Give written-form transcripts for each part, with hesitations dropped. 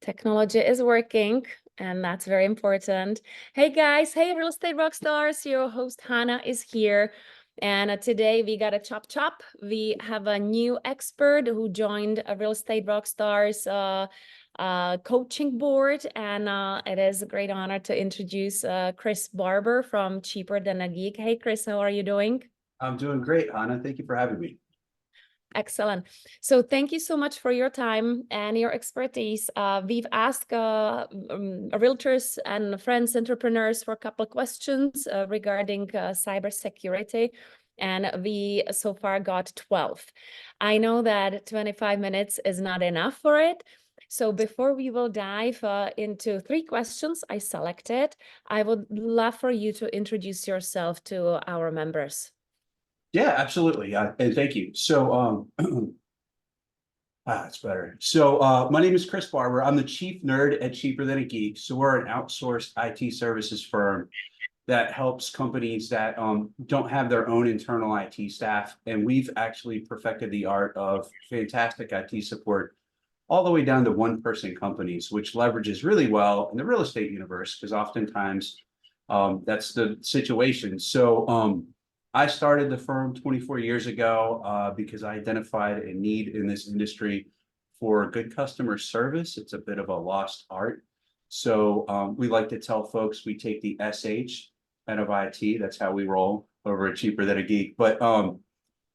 Technology is working, and that's very important. Hey guys, hey Real Estate Rockstars, your host Hannah is here. And today we got a chop. We have a new expert who joined a Real Estate Rockstars coaching board. And it is a great honor to introduce Chris Barber from Cheaper Than a Geek. Hey Chris, how are you doing? I'm doing great, Hannah. Thank you for having me. Excellent. So thank you so much for your time and your expertise. We've asked realtors and friends, entrepreneurs for a couple of questions regarding cybersecurity, and we so far got 12. I know that 25 minutes is not enough for it. So before we will dive into 3 questions I selected, I would love for you to introduce yourself to our members. Yeah, absolutely. And thank you. So, it's better. So, my name is Chris Barber. I'm the chief nerd at Cheaper Than a Geek. So we're an outsourced IT services firm that helps companies that don't have their own internal IT staff. And we've actually perfected the art of fantastic IT support all the way down to one-person companies, which leverages really well in the real estate universe, because oftentimes that's the situation. So, I started the firm 24 years ago because I identified a need in this industry for good customer service. It's a bit of a lost art. So we like to tell folks we take the SH out of IT. That's how we roll over at Cheaper Than a Geek. But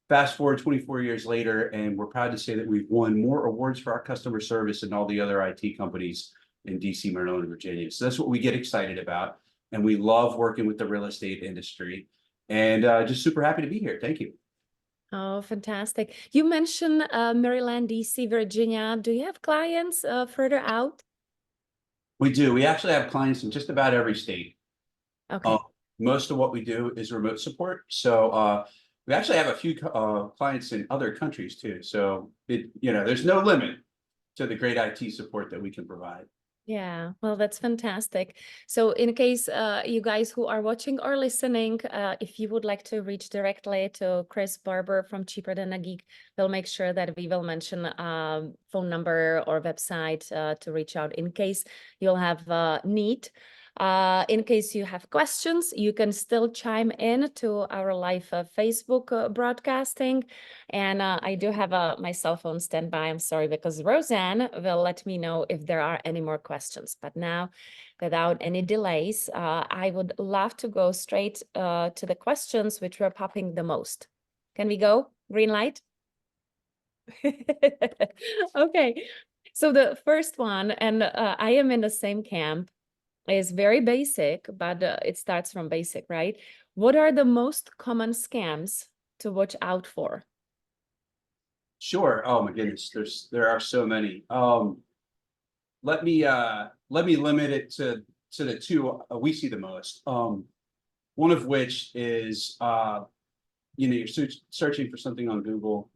fast forward 24 years later, and we're proud to say that we've won more awards for our customer service than all the other IT companies in DC, Maryland, and Virginia. So that's what we get excited about. And we love working with the real estate industry. And just super happy to be here. Thank you. Oh, fantastic. You mentioned Maryland, DC, Virginia. Do you have clients further out? We do. We actually have clients in just about every state. Okay. Most of what we do is remote support. So we actually have a few clients in other countries too. So there's no limit to the great IT support that we can provide. Yeah, well, that's fantastic. So in case you guys who are watching or listening, if you would like to reach directly to Chris Barber from Cheaper Than a Geek, we'll make sure that we will mention phone number or website to reach out in case you'll have need. In case you have questions, you can still chime in to our live Facebook broadcasting. And I do have my cell phone standby. I'm sorry, because Roseanne will let me know if there are any more questions. But now, without any delays, I would love to go straight to the questions which were popping the most. Can we go? Green light? Okay. So the first one, and I am in the same camp, is very basic, but it starts from basic, right? What are the most common scams to watch out for? Sure. Oh my goodness, there are so many. Let me limit it to the two we see the most. One of which is you're searching for something on Google,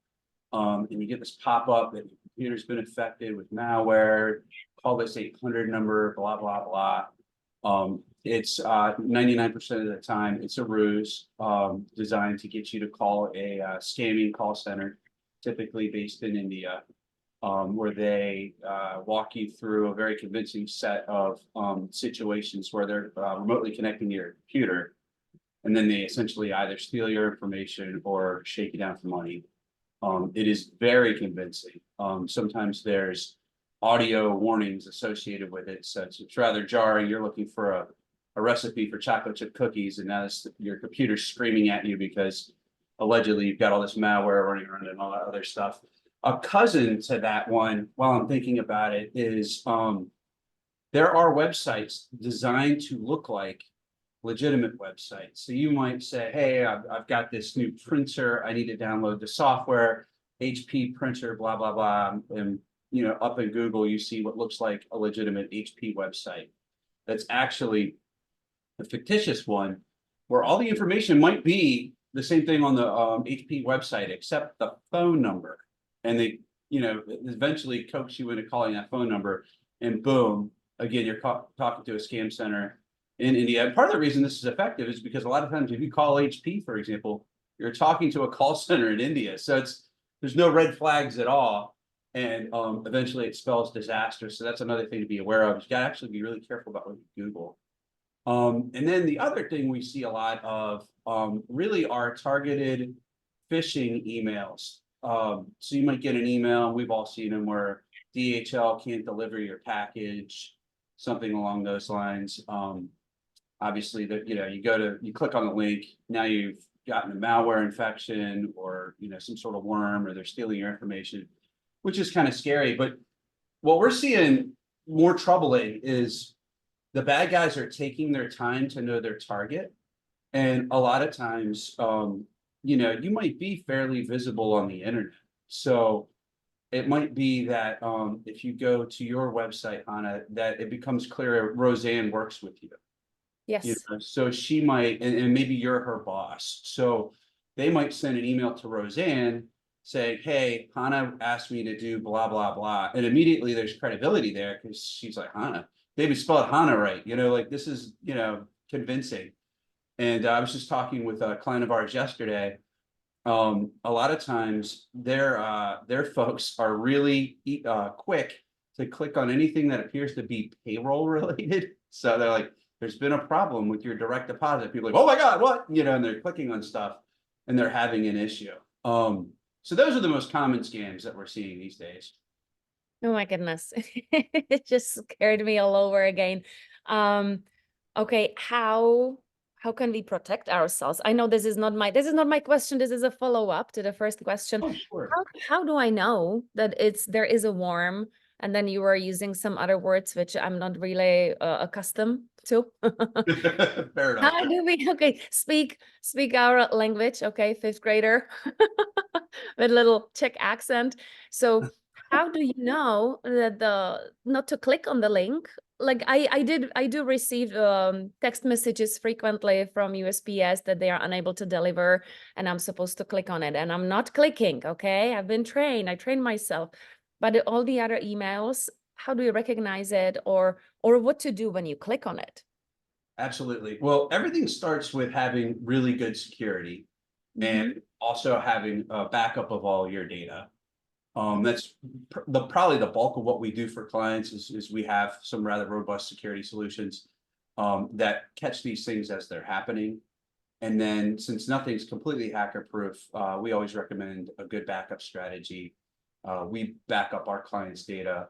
and you get this pop-up that your computer's been infected with malware. Call this 800 number, blah blah blah. It's 99% of the time it's a ruse designed to get you to call a scamming call center, typically based in India, where they walk you through a very convincing set of situations where they're remotely connecting to your computer, and then they essentially either steal your information or shake you down for money. It is very convincing. Sometimes there's audio warnings associated with it, so it's rather jarring. You're looking for a recipe for chocolate chip cookies, and now your computer's screaming at you because allegedly you've got all this malware running around and all that other stuff. A cousin to that one, while I'm thinking about it, is there are websites designed to look like legitimate websites. So you might say, hey, I've got this new printer, I need to download the software, HP printer, blah blah blah, and up in Google, you see what looks like a legitimate HP website. That's actually a fictitious one where all the information might be the same thing on the HP website, except the phone number. And they, eventually coax you into calling that phone number, and boom, again, you're talking to a scam center in India. And part of the reason this is effective is because a lot of times if you call HP, for example, you're talking to a call center in India. So there's no red flags at all. and eventually it spells disaster. So that's another thing to be aware of. You got to actually be really careful about what you Google. And then the other thing we see a lot of really are targeted phishing emails. So you might get an email, we've all seen them, where DHL can't deliver your package, something along those lines. Obviously, that you click on the link, now you've gotten a malware infection, or some sort of worm, or they're stealing your information, which is kind of scary. But what we're seeing more troubling is the bad guys are taking their time to know their target. And a lot of times, you might be fairly visible on the internet. So it might be that if you go to your website, Hannah, that it becomes clear Roseanne works with you. Yes. So she might, and maybe you're her boss. So they might send an email to Roseanne saying, hey, Hannah asked me to do blah, blah, blah. And immediately there's credibility there because she's like, Hannah, they even spelled Hannah right. Like this is, convincing. And I was just talking with a client of ours yesterday. A lot of times their folks are really quick to click on anything that appears to be payroll related. So they're like, there's been a problem with your direct deposit. People are like, oh my God, what? And they're clicking on stuff and they're having an issue. So those are the most common scams that we're seeing these days. Oh my goodness. It just scared me all over again. Okay, how can we protect ourselves? I know this is not my question. This is a follow-up to the first question. Oh, sure. How do I know that there is a worm, and then you were using some other words which I'm not really accustomed to? Fair enough. How do we speak our language, okay, fifth grader with little Czech accent. So how do you know that not to click on the link? Like I do receive text messages frequently from USPS that they are unable to deliver, and I'm supposed to click on it, and I'm not clicking. Okay, I've been trained. I trained myself, but all the other emails, how do you recognize it, or what to do when you click on it? Absolutely. Well, everything starts with having really good security and also having a backup of all your data. That's probably the bulk of what we do for clients is we have some rather robust security solutions that catch these things as they're happening. And then since nothing's completely hacker proof, we always recommend a good backup strategy. We back up our clients' data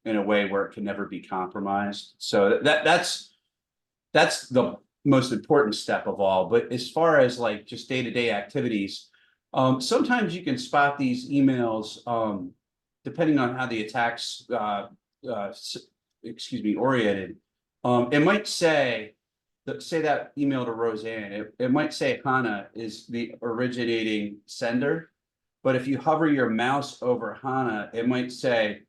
in a way where it can never be compromised. So that's the most important step of all. But as far as like just day-to-day activities, sometimes you can spot these emails depending on how the attack's oriented. It might say that email to Roseanne, it might say Hannah is the originating sender, but if you hover your mouse over Hannah, it might say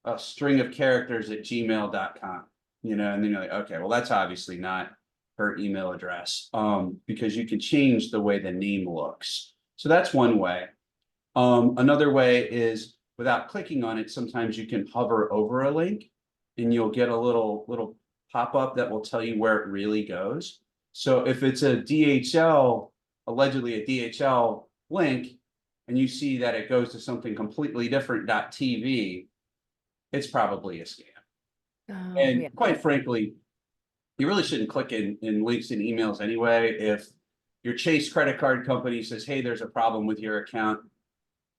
a string of characters at gmail.com. And then you're like, okay, well, that's obviously not her email address because you can change the way the name looks. So that's one way. Another way is without clicking on it, sometimes you can hover over a link and you'll get a little pop-up that will tell you where it really goes. So if it's allegedly a DHL link, and you see that it goes to something completely different .tv, it's probably a scam. And Yeah. quite frankly, you really shouldn't click in links in emails anyway. If your Chase credit card company says, hey, there's a problem with your account,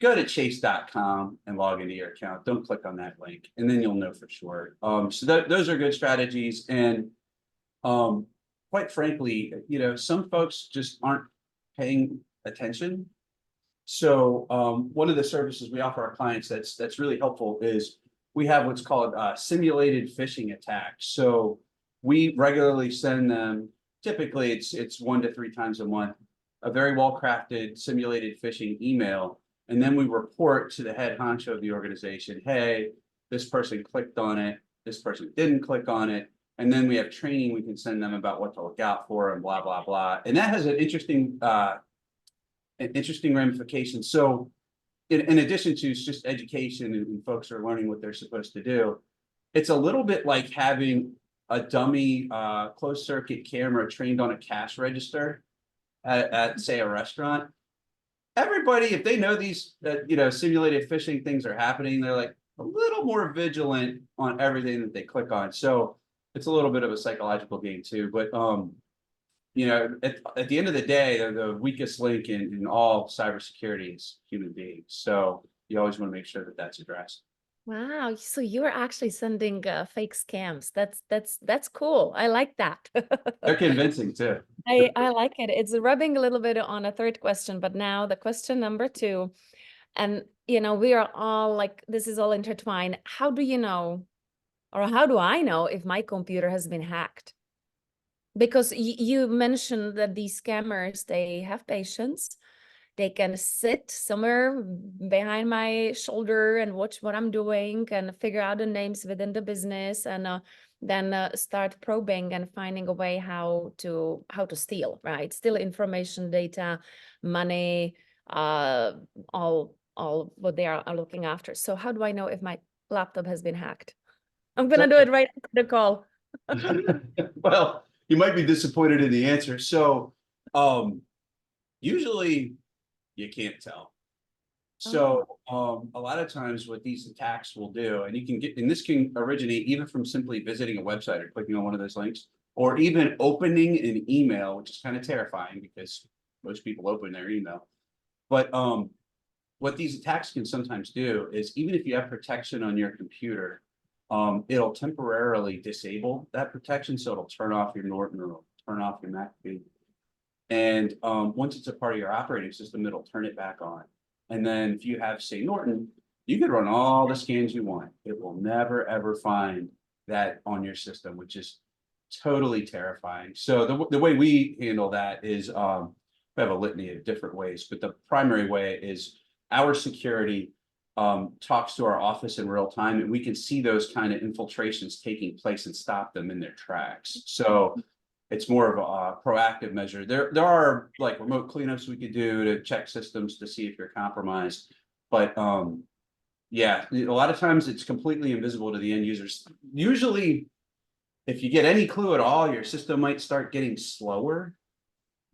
go to chase.com and log into your account. Don't click on that link, and then you'll know for sure. So those are good strategies. And quite frankly, some folks just aren't paying attention. So one of the services we offer our clients that's really helpful is we have what's called simulated phishing attacks. So we regularly send them, typically it's 1 to 3 times a month, a very well-crafted simulated phishing email. And then we report to the head honcho of the organization, hey, this person clicked on it, this person didn't click on it. And then we have training we can send them about what to look out for and blah, blah, blah. And that has an interesting ramification. So in addition to just education and folks are learning what they're supposed to do, it's a little bit like having a dummy closed circuit camera trained on a cash register at say a restaurant. everybody, if they know these, simulated phishing things are happening, they're like a little more vigilant on everything that they click on. So it's a little bit of a psychological game too. But at the end of the day, the weakest link in all cybersecurity is human beings. So you always want to make sure that that's addressed. Wow, so you're actually sending fake scams. That's cool. I like that. They're convincing too. I like it. It's rubbing a little bit on a third question, but now the question number two, and we are all like, this is all intertwined. How do you know, or how do I know if my computer has been hacked? Because you mentioned that these scammers, they have patience. They can sit somewhere behind my shoulder and watch what I'm doing and figure out the names within the business, and then start probing and finding a way how to steal, right? Steal information, data, money, all what they are looking after. So how do I know if my laptop has been hacked? I'm gonna do it right after the call. Well, you might be disappointed in the answer. So usually you can't tell. So a lot of times what these attacks will do, and this can originate even from simply visiting a website or clicking on one of those links, or even opening an email, which is kind of terrifying because most people open their email. But what these attacks can sometimes do is, even if you have protection on your computer, it'll temporarily disable that protection. So it'll turn off your Norton, or it'll turn off your McAfee. And once it's a part of your operating system, it'll turn it back on. And then if you have, say, Norton, you could run all the scans you want. It will never, ever find that on your system, which is totally terrifying. So the way we handle that is, we have a litany of different ways, but the primary way is our security talks to our office in real time, and we can see those kind of infiltrations taking place and stop them in their tracks. So it's more of a proactive measure. There are like remote cleanups we could do to check systems to see if you're compromised. But yeah, a lot of times it's completely invisible to the end users. Usually, if you get any clue at all, your system might start getting slower,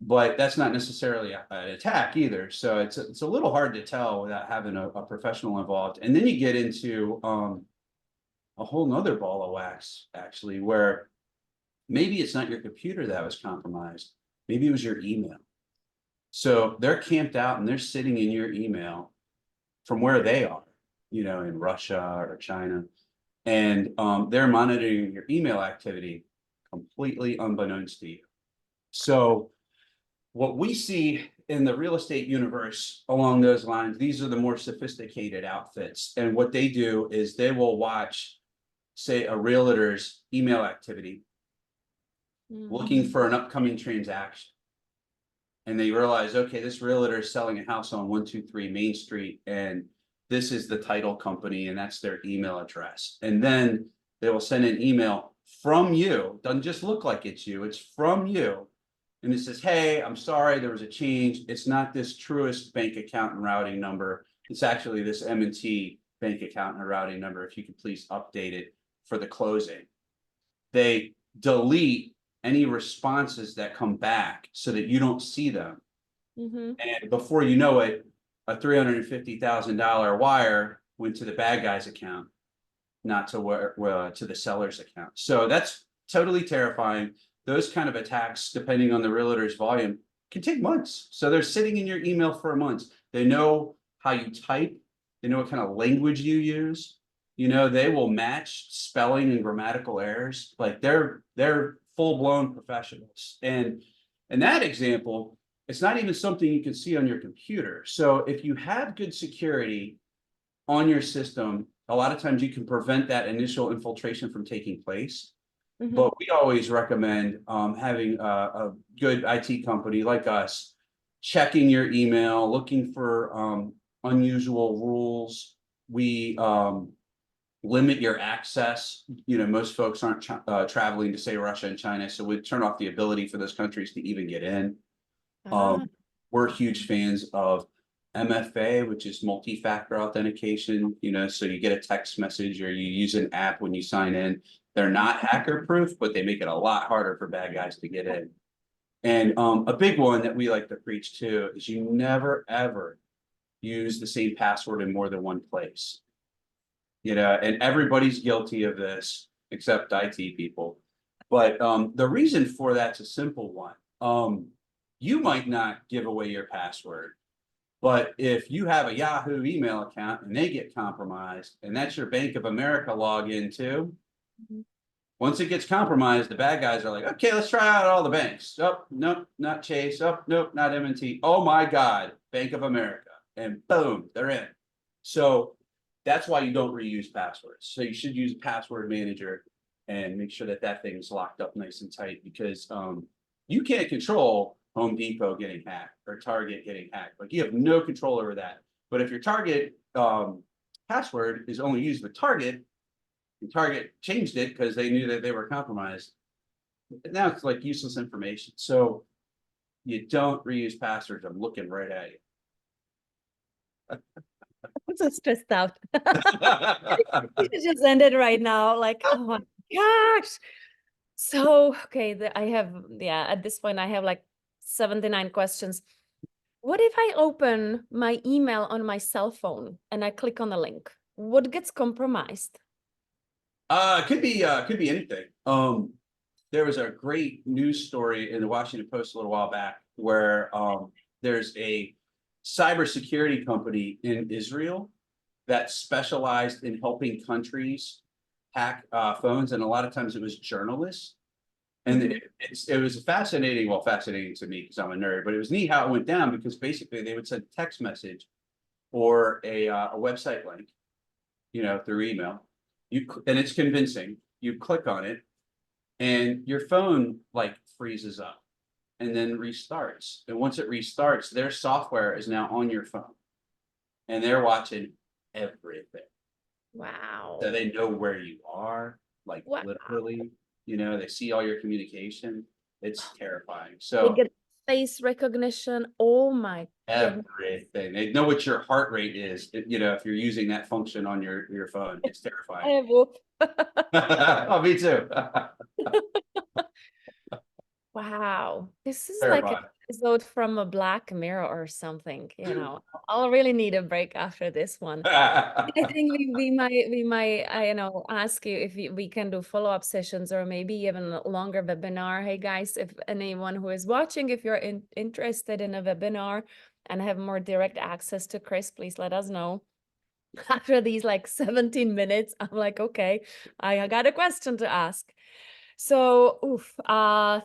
but that's not necessarily an attack either. So it's a little hard to tell without having a professional involved. And then you get into a whole nother ball of wax, actually, where maybe it's not your computer that was compromised. Maybe it was your email. So they're camped out and they're sitting in your email from where they are, in Russia or China. And they're monitoring your email activity completely unbeknownst to you. So what we see in the real estate universe along those lines, these are the more sophisticated outfits. And what they do is they will watch, say, a realtor's email activity, looking for an upcoming transaction. And they realize, okay, this realtor is selling a house on 123 Main Street, and this is the title company, and that's their email address. And then they will send an email from you. Doesn't just look like it's you, it's from you. And it says, hey, I'm sorry, there was a change. It's not this Truist bank account and routing number. It's actually this M&T bank account and routing number. If you could please update it for the closing. They delete any responses that come back so that you don't see them. And before you know it, a $350,000 wire went to the bad guy's account, not to to the seller's account. So that's totally terrifying. Those kind of attacks, depending on the realtor's volume, can take months. So they're sitting in your email for months. They know how you type. They know what kind of language you use. They will match spelling and grammatical errors. Like they're full-blown professionals. And in that example, it's not even something you can see on your computer. So if you have good security on your system, a lot of times you can prevent that initial infiltration from taking place. But we always recommend having a good IT company like us checking your email, looking for unusual rules. We limit your access. Most folks aren't traveling to, say, Russia and China, so we turn off the ability for those countries to even get in. We're huge fans of MFA, which is multi-factor authentication. So you get a text message or you use an app when you sign in. They're not hacker proof, but they make it a lot harder for bad guys to get in. And a big one that we like to preach too is you never ever use the same password in more than one place. And everybody's guilty of this except IT people. But the reason for that's a simple one. You might not give away your password, but if you have a Yahoo email account and they get compromised, and that's your Bank of America login too, once it gets compromised, the bad guys are like, okay, let's try out all the banks. Oh, nope, not Chase. Oh, nope, not M&T. Oh my God, Bank of America. And boom, they're in. So that's why you don't reuse passwords. So you should use a password manager and make sure that that thing is locked up nice and tight, because you can't control Home Depot getting hacked or Target getting hacked. Like, you have no control over that. But if your Target password is only used with Target, and Target changed it because they knew that they were compromised, now it's like useless information. So you don't reuse passwords. I'm looking right at you. I'm so stressed out. Yeah. It just ended right now. Like, oh my gosh. So, okay, at this point, I have like 79 questions. What if I open my email on my cell phone and I click on the link? What gets compromised? Could be anything. There was a great news story in the Washington Post a little while back where there's a cybersecurity company in Israel that specialized in helping countries hack phones, and a lot of times it was journalists. And it was fascinating to me because I'm a nerd, but it was neat how it went down, because basically they would send a text message or a website link, through email. And it's convincing. You click on it, and your phone like freezes up and then restarts. And once it restarts, their software is now on your phone, and they're watching everything. Wow. So they know where you are, like Wow. literally. They see all your communication. It's terrifying. They So get face recognition. Oh my goodness. everything. They know what your heart rate is. If you're using that function on your phone, it's I terrifying. have whoop. Oh, me too. Wow. This is like an Terrifying. episode from a Black Mirror or something, I'll really need a break after this one. I think we might ask you if we can do follow-up sessions, or maybe even a longer webinar. Hey guys, if anyone who is watching, if you're interested in a webinar and have more direct access to Chris, please let us know. After these like 17 minutes, I'm like, okay, I got a question to ask. So,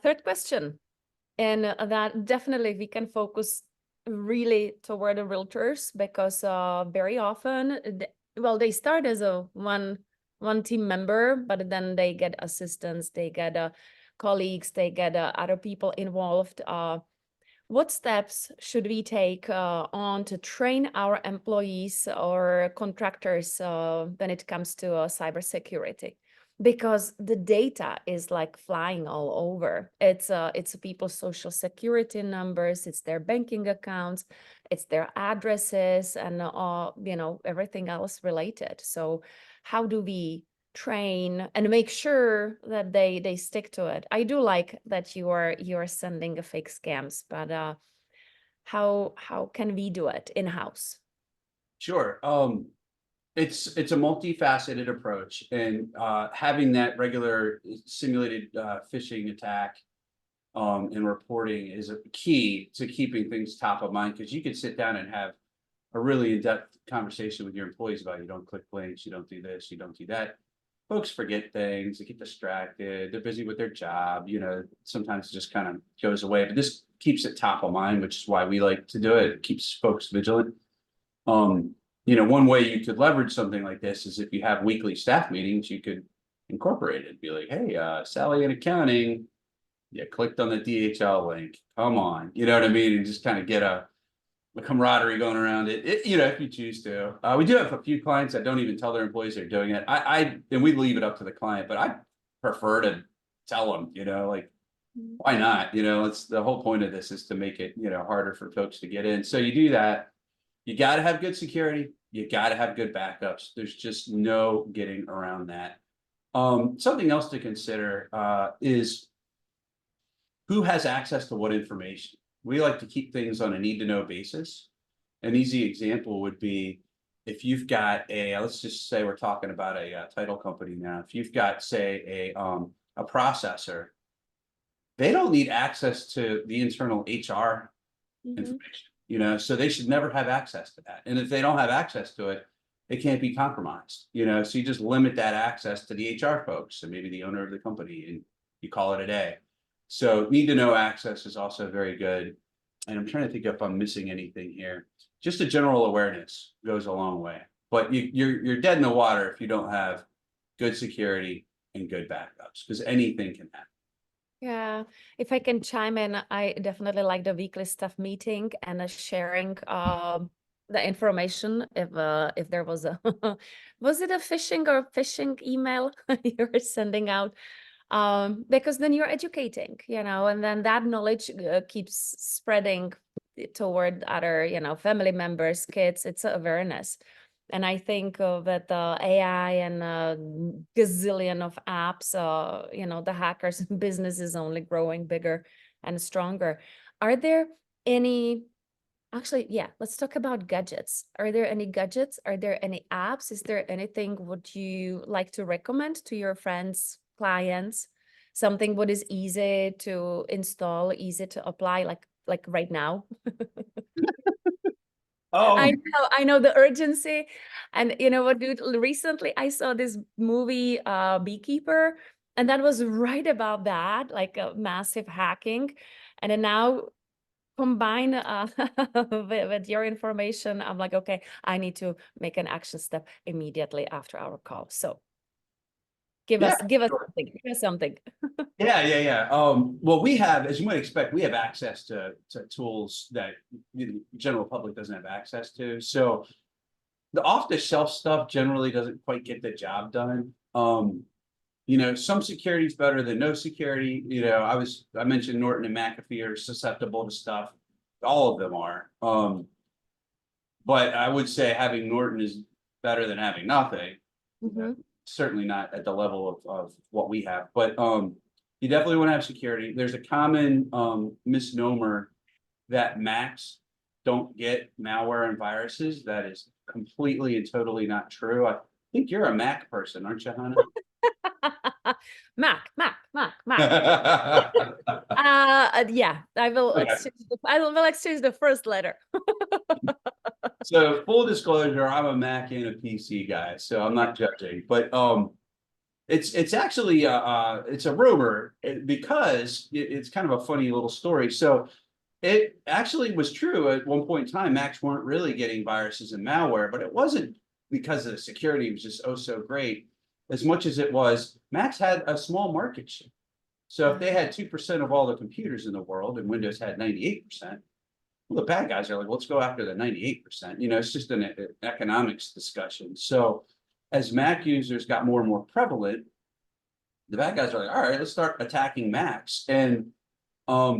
third question, and that definitely we can focus really toward the realtors, because very often, they start as a one team member, but then they get assistants, they get colleagues, they get other people involved. What steps should we take on to train our employees or contractors when it comes to cybersecurity? Because the data is like flying all over. It's people's social security numbers, it's their banking accounts, it's their addresses, and everything else related. So how do we train and make sure that they stick to it? I do like that you are sending a fake scams, but how can we do it in-house? Sure. It's a multifaceted approach, and having that regular simulated phishing attack and reporting is a key to keeping things top of mind, because you can sit down and have a really in-depth conversation with your employees about, you don't click links, you don't do this, you don't do that. Folks forget things, they get distracted, they're busy with their job, sometimes it just kind of goes away. But this keeps it top of mind, which is why we like to do it. It keeps folks vigilant. One way you could leverage something like this is if you have weekly staff meetings, you could incorporate it. Be like, hey, Sally in accounting, you clicked on the DHL link. Come on, you know what I mean? And just kind of get a camaraderie going around it. If you choose to. We do have a few clients that don't even tell their employees they're doing it. And we leave it up to the client, but I prefer to tell them, like, why not? It's the whole point of this is to make it, harder for folks to get in. So you do that. You got to have good security. You got to have good backups. There's just no getting around that. Something else to consider is who has access to what information? We like to keep things on a need to know basis. An easy example would be if you've got let's just say we're talking about a title company now. If you've got, say, a processor, they don't need access to the internal HR information, so they should never have access to that. And if they don't have access to it, it can't be compromised, so you just limit that access to the HR folks and maybe the owner of the company, and you call it a day. So need to know access is also very good. And I'm trying to think if I'm missing anything here. Just a general awareness goes a long way, but you're dead in the water if you don't have good security and good backups, because anything can happen. Yeah, if I can chime in, I definitely like the weekly staff meeting and sharing the information. If there was a was it a phishing email you were sending out? Because then you're educating, and then that knowledge keeps spreading toward other, family members, kids. It's awareness. And I think that the AI and a gazillion of apps, the hackers business is only growing bigger and stronger. Are there any, actually, yeah, let's talk about gadgets. Are there any gadgets? Are there any apps? Is there anything would you like to recommend to your friends, clients? Something what is easy to install, easy to apply, like right now? Oh, I know the urgency. And you know what, dude, recently I saw this movie, Beekeeper, and that was right about that, like a massive hacking. And then now combine with your information, I'm like, okay, I need to make an action step immediately after our call. So give yeah, us sure. something, give us something. Yeah. Well, we have, as you might expect, we have access to tools that the general public doesn't have access to. So the off-the-shelf stuff generally doesn't quite get the job done. Some security is better than no security. I mentioned Norton and McAfee are susceptible to stuff. All of them are. But I would say having Norton is better than having nothing. Certainly not at the level of what we have, but you definitely want to have security. There's a common misnomer that Macs don't get malware and viruses. That is completely and totally not true. I think you're a Mac person, aren't you, Hannah? Mac. Okay. Yeah, I will exchange the first letter. So full disclosure, I'm a Mac and a PC guy, so I'm not judging. But it's actually it's a rumor because it's kind of a funny little story. So it actually was true at one point in time. Macs weren't really getting viruses and malware, but it wasn't because the security was just oh so great as much as it was Macs had a small market share. So if they had 2% of all the computers in the world and Windows had 98%, well, the bad guys are like, let's go after the 98%. It's just an economics discussion. So as Mac users got more and more prevalent, the bad guys are like, all right, let's start attacking Macs. And a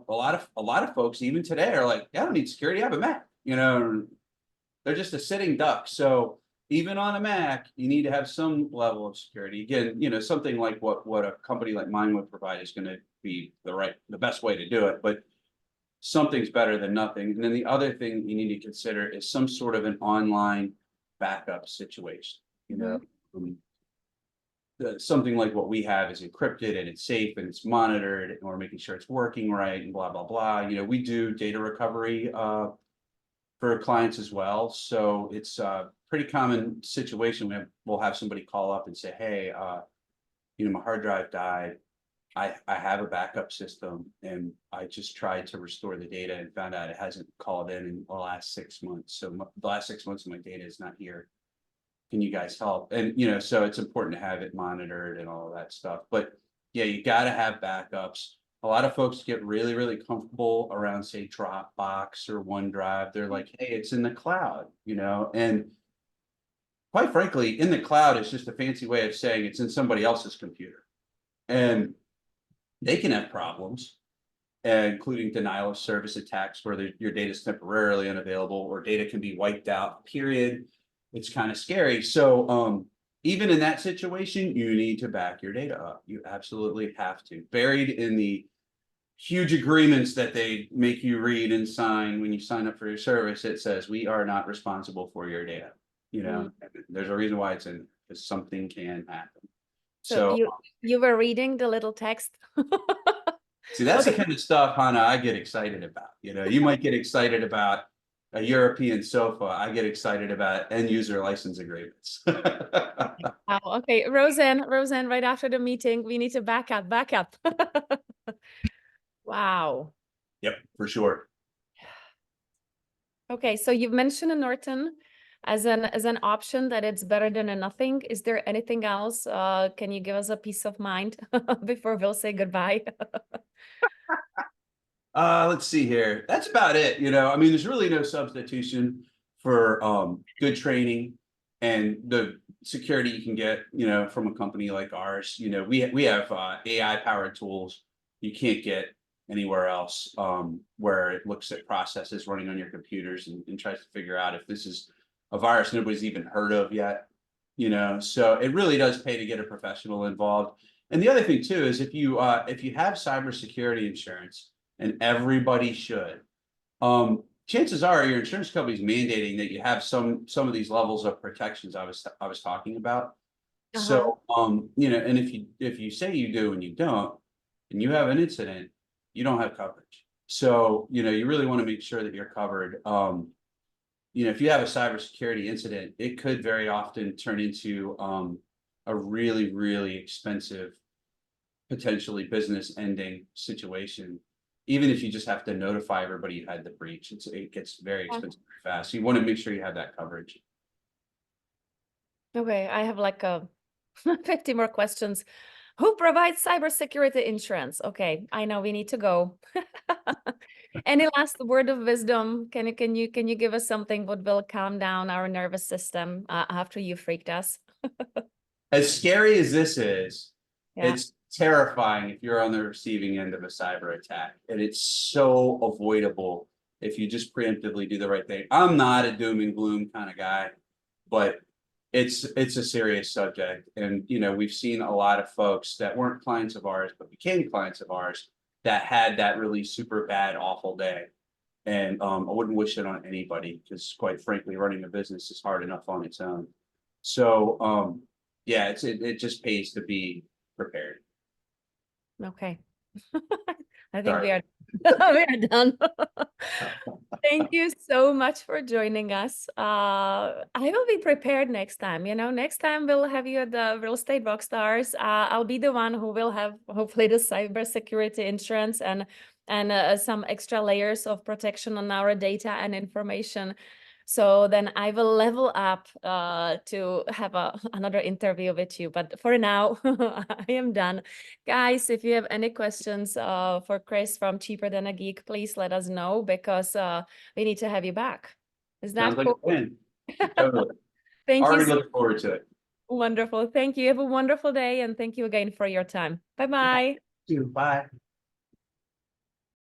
lot of folks even today are like, yeah, I don't need security, I have a Mac. They're just a sitting duck. So even on a Mac, you need to have some level of security. Again, something like what a company like mine would provide is going to be the best way to do it. But something's better than nothing. And then the other thing you need to consider is some sort of an online backup situation. Something like what we have is encrypted and it's safe and it's monitored and we're making sure it's working right and blah, blah, blah. We do data recovery for clients as well. So it's a pretty common situation. We'll have somebody call up and say, hey, my hard drive died. I have a backup system and I just tried to restore the data and found out it hasn't called in the last 6 months. So the last 6 months of my data is not here. Can you guys help? And, so it's important to have it monitored and all of that stuff. But yeah, you got to have backups. A lot of folks get really, really comfortable around, say, Dropbox or OneDrive. They're like, hey, it's in the cloud, and quite frankly, in the cloud is just a fancy way of saying it's in somebody else's computer. And they can have problems, including denial of service attacks where your data is temporarily unavailable or data can be wiped out, period. It's kind of scary. So even in that situation, you need to back your data up. You absolutely have to. Buried in the huge agreements that they make you read and sign when you sign up for your service. It says we are not responsible for your data. You know, there's a reason why it's in, because something can happen. So So you were reading the little text. see, that's the Okay. kind of stuff, Hannah, I get excited about. You know, you might get excited about a European sofa. I get excited about end user license agreements. Wow. Okay, Roseanne, right after the meeting, we need to back up. Wow. Yep, for sure. Okay, so you've mentioned a Norton as an option that it's better than a nothing. Is there anything else? Can you give us a peace of mind before we'll say goodbye? Let's see here. That's about it. You know, I mean, there's really no substitution for good training and the security you can get, you know, from a company like ours. You know, we have AI powered tools you can't get anywhere else, where it looks at processes running on your computers and tries to figure out if this is a virus nobody's even heard of yet. You know, so it really does pay to get a professional involved. And the other thing too is if you have cybersecurity insurance, and everybody should, chances are your insurance company's mandating that you have some of these levels of protections I was talking about. So you know, and if you say you do and you don't, and you have an incident, you don't have coverage. So you know, you really want to make sure that you're covered. You know, if you have a cybersecurity incident, it could very often turn into a really, really expensive, potentially business ending situation. Even if you just have to notify everybody you had the breach, it gets very expensive very fast. So you want to make sure you have that coverage. Okay, I have like 50 more questions. Who provides cybersecurity insurance? Okay, I know we need to go. Any last word of wisdom? Can you give us something what will calm down our nervous system after you freaked us? As scary as this is, Yeah. it's terrifying if you're on the receiving end of a cyber attack, and it's so avoidable if you just preemptively do the right thing. I'm not a doom and gloom kind of guy, but it's a serious subject. And you know, we've seen a lot of folks that weren't clients of ours but became clients of ours that had that really super bad, awful day. And I wouldn't wish it on anybody, because quite frankly, running a business is hard enough on its own. So yeah, it just pays to be prepared. Okay. I think Sorry. we are we are done. Thank you so much for joining us. I will be prepared next time. You know, next time we'll have you at the Real Estate Rockstars. I'll be the one who will have hopefully the cybersecurity insurance and some extra layers of protection on our data and information. So then I will level up to have another interview with you. But for now, I am done. Guys, if you have any questions for Chris from Cheaper Than a Geek, please let us know, because we need to have you back. Is that Sounds like a cool? plan. Totally. Thank you. Already looking forward to it. Wonderful. Thank you. Have a wonderful day, and thank you again for your time. Bye-bye. Bye.